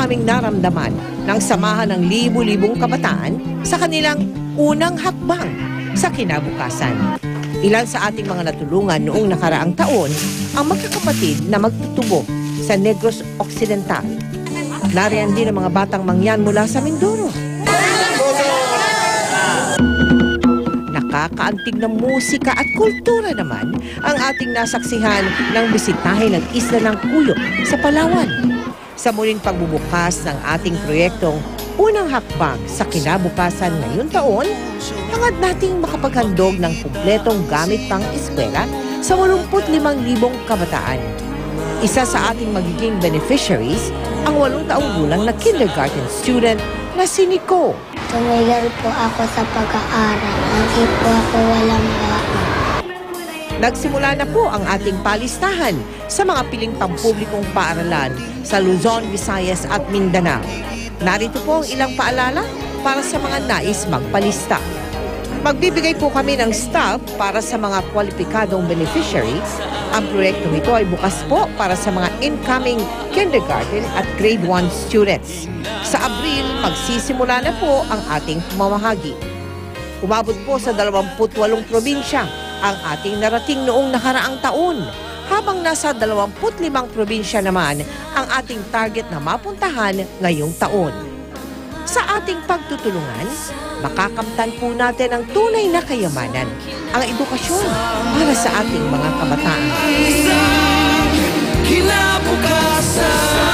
aming naramdaman ng samahan ng libu-libong kabataan sa kanilang unang hakbang sa kinabukasan. Ilan sa ating mga natulungan noong nakaraang taon ang magkakapatid na magtutubo sa Negros Occidental. Nariyan din ang mga batang mangyan mula sa Mindoro. Nakakaantig na musika at kultura naman ang ating nasaksihan ng bisitahin ng Isla ng Cuyo sa Palawan. Sa muling pagbubukas ng ating proyektong Unang Hakbang sa Kinabukasan ngayong taon, hangad nating makapaghandog ng kumpletong gamit pang eskwela sa 85,000 kabataan. Isa sa ating magiging beneficiaries ang 8 taong gulang na kindergarten student na si Nico. Tumigal po ako sa pag-aaral. Lagi po ako walang baon. Nagsimula na po ang ating palistahan sa mga piling pampublikong paaralan sa Luzon, Visayas at Mindanao. Narito po ang ilang paalala para sa mga nais magpalista. Magbibigay po kami ng staff para sa mga kwalipikadong beneficiaries. Ang proyektong ito ay bukas po para sa mga incoming kindergarten at grade 1 students. Sa Abril, magsisimula na po ang ating pamamahagi. Umabot po sa 28 probinsya ang ating narating noong nakaraang taon, habang nasa 25 probinsya naman ang ating target na mapuntahan ngayong taon. Sa ating pagtutulungan, makakamtan po natin ang tunay na kayamanan, ang edukasyon para sa ating mga kabataan. Kinabukasan.